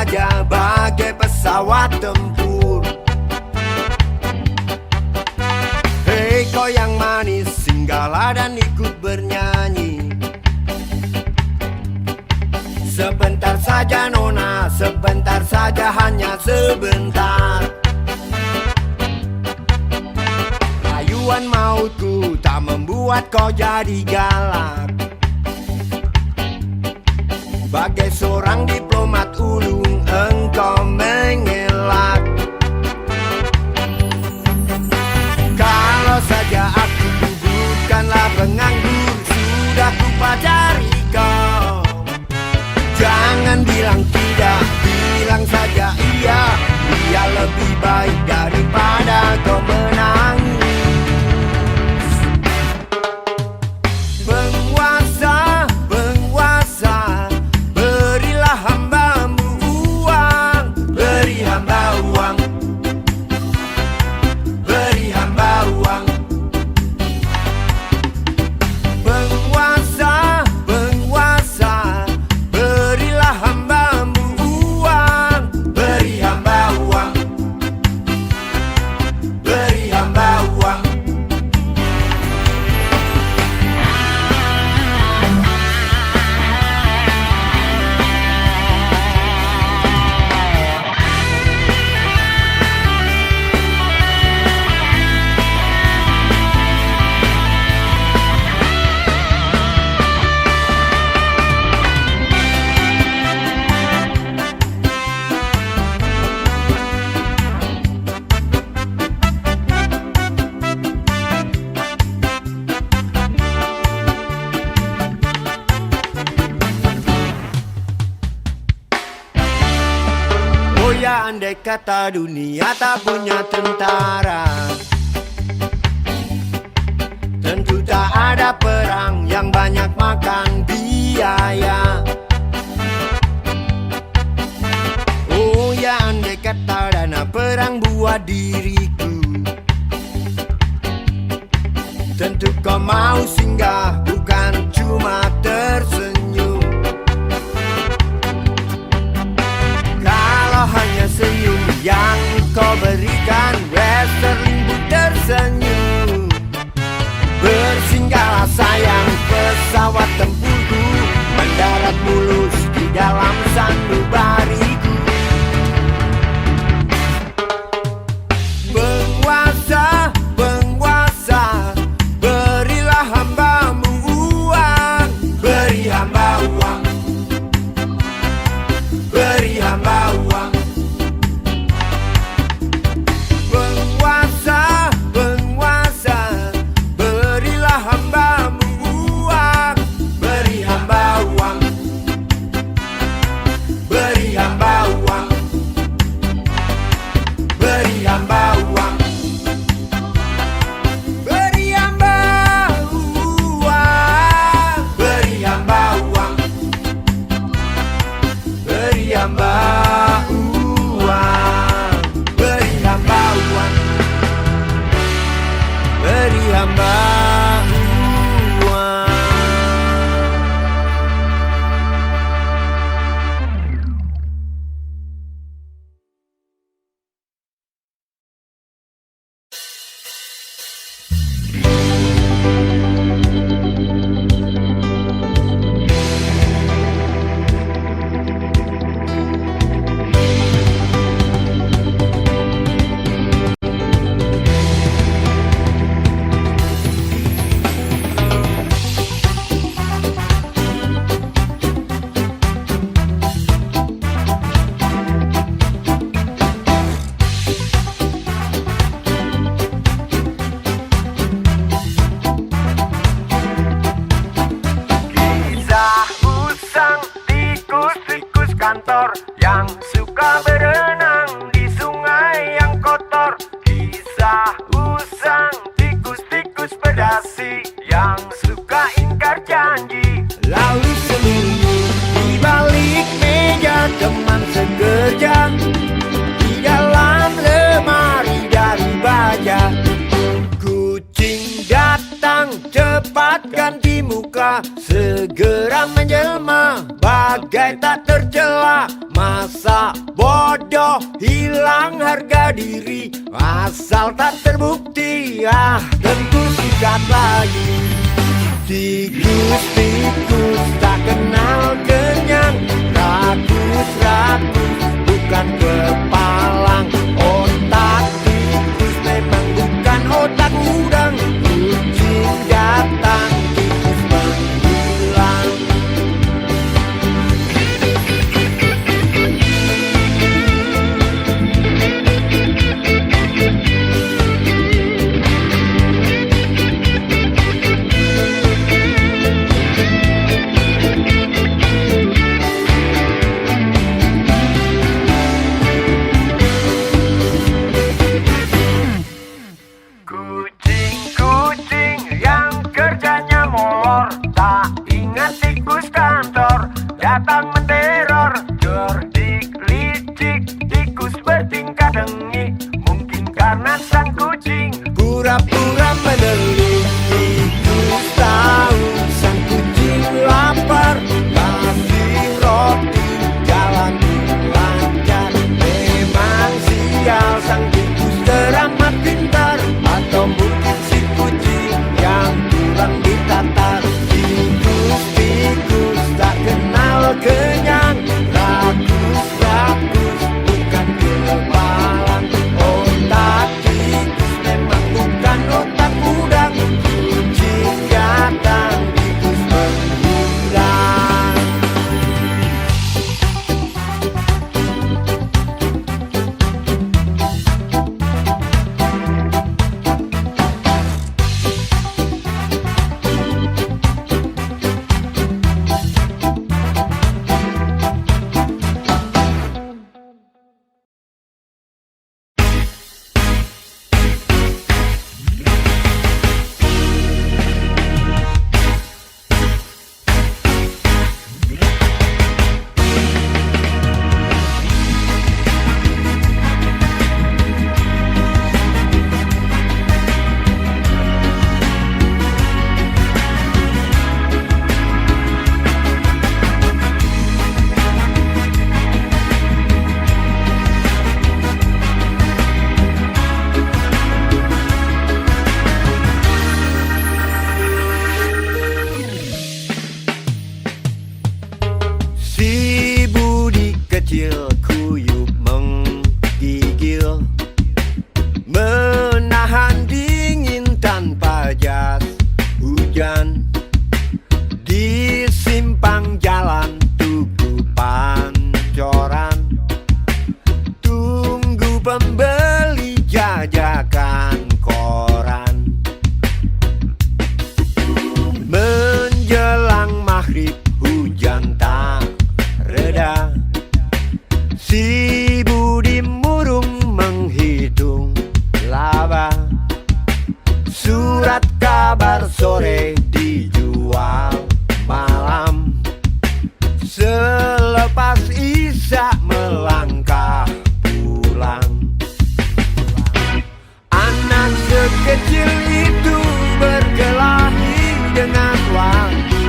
saja bagai pesawat tempur. Hei kau yang manis, singgahlah dan ikut bernyanyi. Sebentar saja nona, sebentar saja, hanya sebentar. Rayuan mautku tak membuat kau jadi galak. Bagai seorang diplomat ulung engkau mengelak. Kalau saja aku bukanlah penganggur, sudah ku pacari kau. Jangan bilang tidak, bilang saja iya. Ia lebih baik daripada kau menangis. Penguasa, penguasa, berilah hambamu uang. Beri hamba uang, beri hamba uang. Penguasa, penguasa, berilah hambamu uang. Beri hamba uang, beri hamba uang. Oh ya, andai kata dunia tak punya tentara, tentu tak ada perang yang banyak makan biaya. Oh ya, andai kata dana perang buat diriku, tentu kau mau singgah, bukan cuma tersenyum. Kalau hanya senyum yang kau berikan, Westerling pun tersenyum. Bersinggahlah sayang, pesawat tempurku mendarat mulus di dalam sanubariku. Penguasa, penguasa, berilah hambamu uang. Beri hamba uang, beri hamba uang. Penguasa, penguasa, berilah hambamu uang. Beri hamba uang, beri hamba uang, beri hamba uang. Beri hamba uang, beri hamba uang, beri hamba uang, beri hamba uang, beri hamba uang. Kantor yang suka berenang di sungai yang kotor. Kisah usang tikus-tikus pedasi yang suka ingkar janji. Lalu sembunyi di balik meja teman sekerja, di dalam lemari dari baja. Kucing datang cepat dapatkan di muka, segera menjelma bagai tak tercela. Masa bodoh hilang harga diri, asal tak terbukti, tentu sikat lagi. Tikus-tikus tak kenal kenyang, rakus-rakus bukan kepalang. Otak tikus memang bukan otak udang, kucing datang tikus menghilang. Datang menteror, cerdik licik, tikus bertingkah dengki. Mungkin karena sang kucing pura-pura meneliti. Tikus tahu sang kucing lapar, kasih roti jalan lancar. Memang sial sang tikus teramat pintar, atau mungkin si kucing yang kurang ditatar. Tikus-tikus tak kenal kenyang, rakus-rakus bukan kepalang. Otak tikus memang bukan otak udang, kucing datang tikus menghilang. Si Budi kecil kuyup menggigil, menahan dingin tanpa jas hujan. Di simpang jalan Tugu Pancoran, tunggu pembeli jajakan koran. Menjelang maghrib hujan tak reda, si Budi murung menghitung laba. Surat kabar sore dijual malam, selepas isya melangkah pulang. Anak sekecil itu berkelahi dengan waktu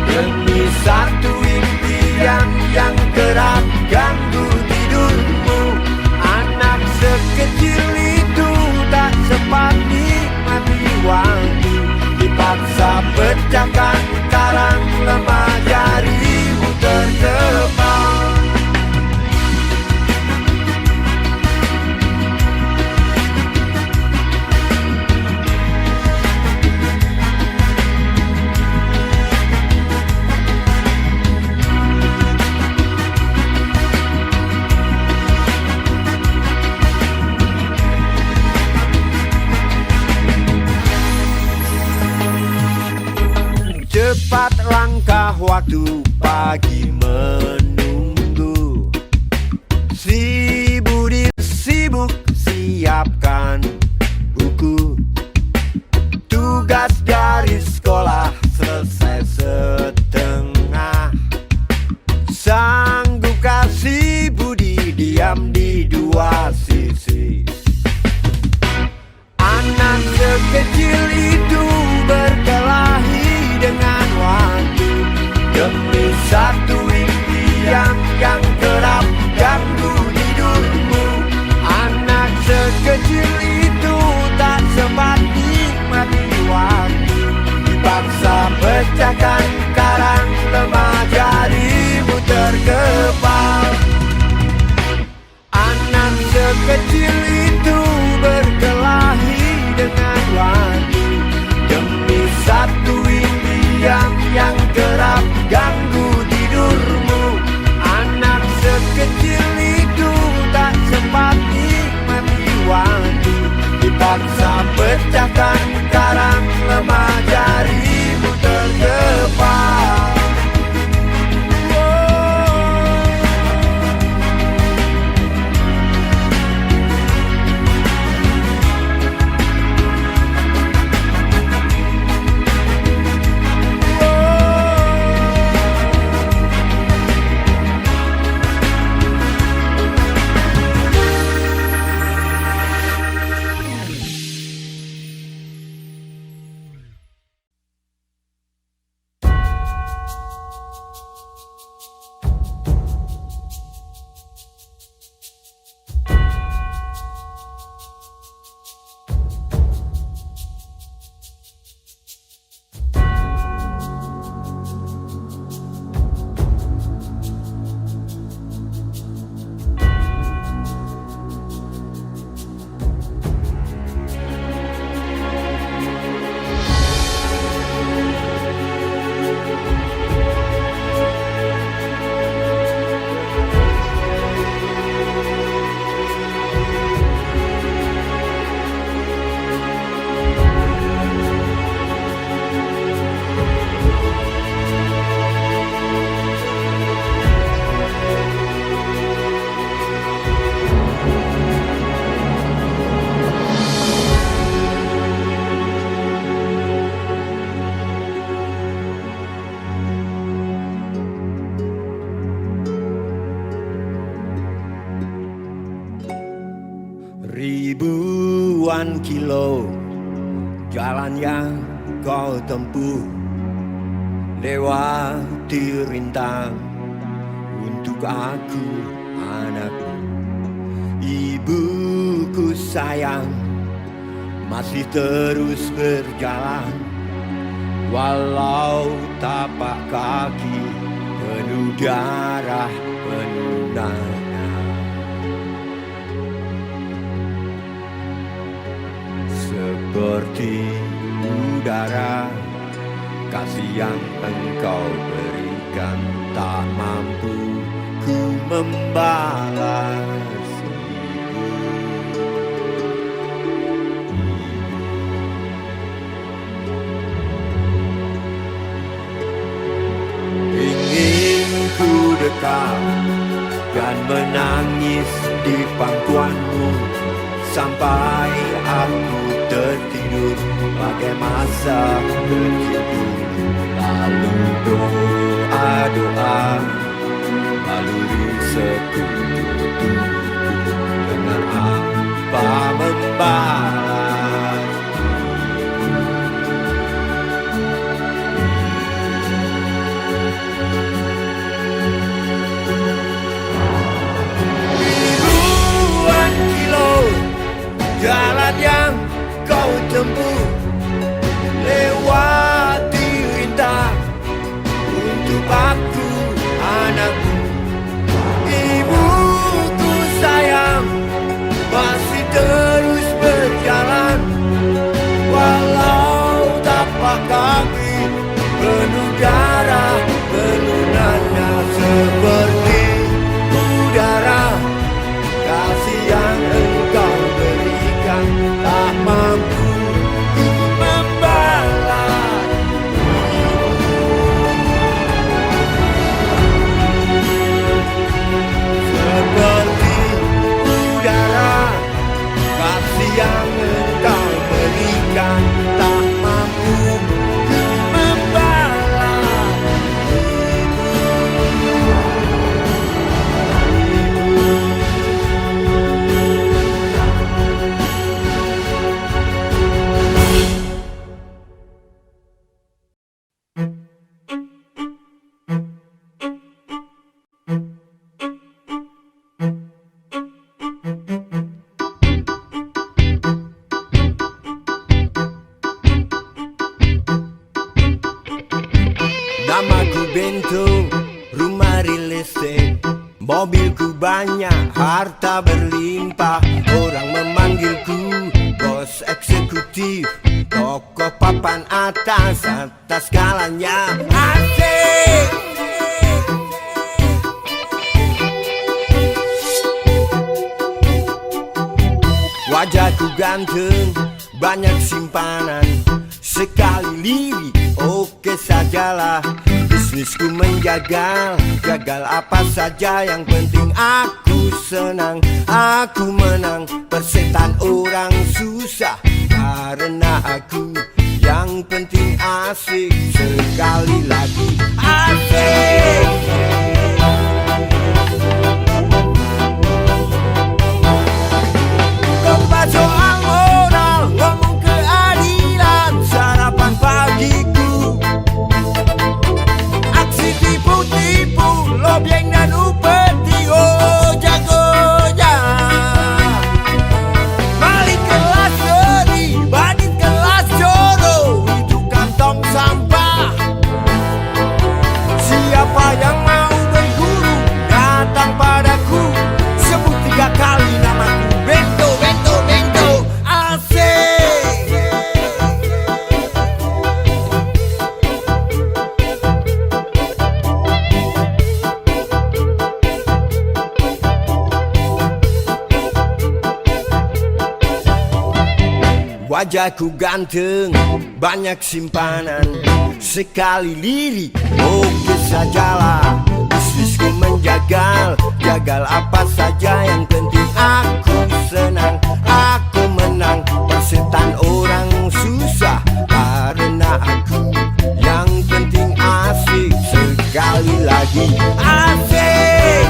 demi satu impian yang kerap ganggu tidurmu. Anak sekecil itu tak sempat nikmati waktu, dipaksa pecahkan karang lemah jarimu terkepal. Cepat langkah waktu, pagi menunggu. Si Budi sibuk siapkan buku. Tugas dari sekolah selesai setengah. Sanggup kasih Budi diam di dua sisi. Anak sekecil itu berkelahi Ribuan kilo jalan yang kau tempuh, lewati rintang untuk aku, anakku. Ibuku sayang, masih terus berjalan, walau tapak kaki penuh darah, penuh nanah. Seperti udara, kasih yang engkau berikan tak mampu ku membalas. Ingin ku dekat dan menangis di pangkuanmu sampai aku tertidur bagai masa kecilku. Lalu doa-doa, lalu sekutu dengan apa membalas. Ribuan kilo jalan yang kau tempuh, lewati rintang untuk aku, anakku. Ibuku sayang, masih terus berjalan, walau tapak kaki penuh darah, penuh nanah. Seperti udara, kasih yang engkau berikan tak mampu ku membalas. Seperti udara, kasih yang engkau berikan tak mampu ku membalas. Namaku Bento, rumah real estate, mobilku banyak, harta berlimpah. Orang memanggilku bos eksekutif, tokoh papan atas, atas skalanya asik. Wajahku ganteng, banyak simpanan, sekali lirik oke sajalah. Bisnisku menjagal, gagal apa saja, yang penting aku senang, aku menang. Persetan orang susah karena aku, yang penting asik. Sekali lagi asik. Tempat soal moral, ngomong keadilan, sarapan pagiku. Aksi tipu-tipu, lobbying dan upeti, oh jagonya. Balik kelas seri, bandit kelas joro, itu kantong sampah. Siapa yang mau berguru, datang padaku. Sebut 3 kali namaku, Bento, Bento, Bento, asik. Wajahku ganteng, banyak simpanan, sekali lirik oke sajalah. Bisnisku menjagal, gagal apa saja, yang penting aku senang, aku menang. Persetan orang susah karena aku, yang penting asik. Sekali lagi asik.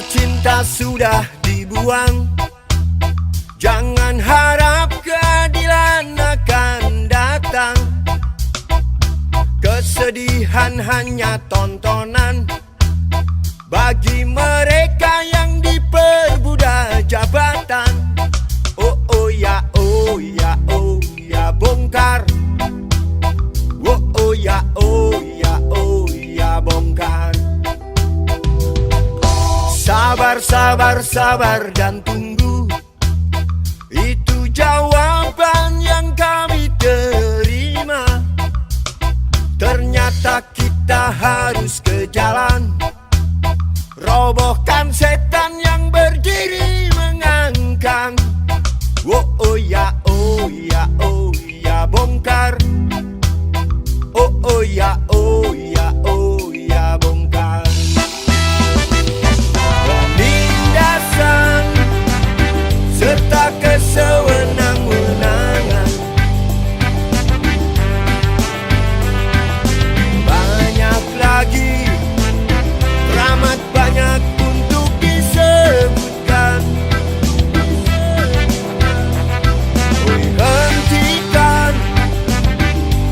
cinta sudah dibuang, jangan harap keadilan akan datang. Kesedihan hanya tontonan bagi mereka yang diperbudak jabatan. Oh oh ya, oh ya, oh ya, bongkar. Oh oh ya, oh ya, oh ya, bongkar. Sabar, sabar, sabar dan tunggu, itu jawaban yang kami terima. Ternyata kita harus ke jalan, robohkan setan yang berdiri mengangkang. Oh oh ya, oh ya, oh ya, bongkar. Oh oh ya, oh ya, oh ya, bongkar. Penindasan serta kesewenang-wenangan, banyak lagi, teramat banyak untuk disebutkan. Oi, hentikan,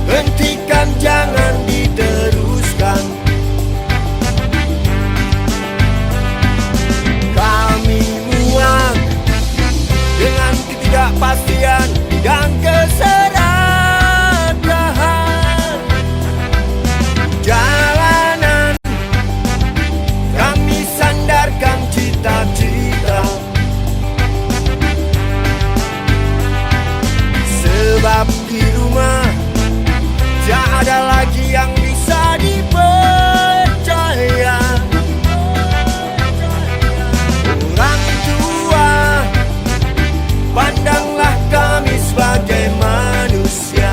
hentikan, jangan diteruskan. Kami muak dengan ketidakpastian dan keserakahan jalanan. Kami sandarkan cita-cita, sebab di rumah tak ada lagi yang bisa dipercaya. Orang tua, pandanglah kami sebagai manusia.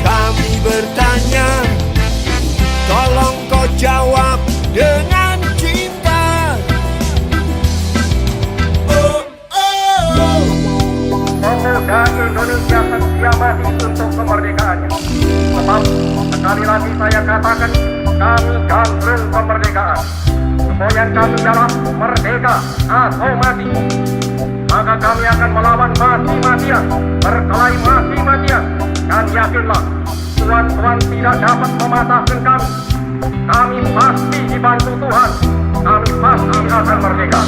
Kami bertanya, tolong kau jawab dengan cinta. Oh, oh. Pemuda Indonesia setia mati untuk kemerdekaannya. Sebab sekali lagi saya katakan, kami gandrung kemerdekaan. Semboyan kami adalah merdeka atau mati. Maka kami akan melawan mati-matian, berkelahi mati-matian. Dan yakinlah, tuan-tuan tidak dapat mematahkan kami. Kami pasti dibantu Tuhan. Kami pasti akan merdeka.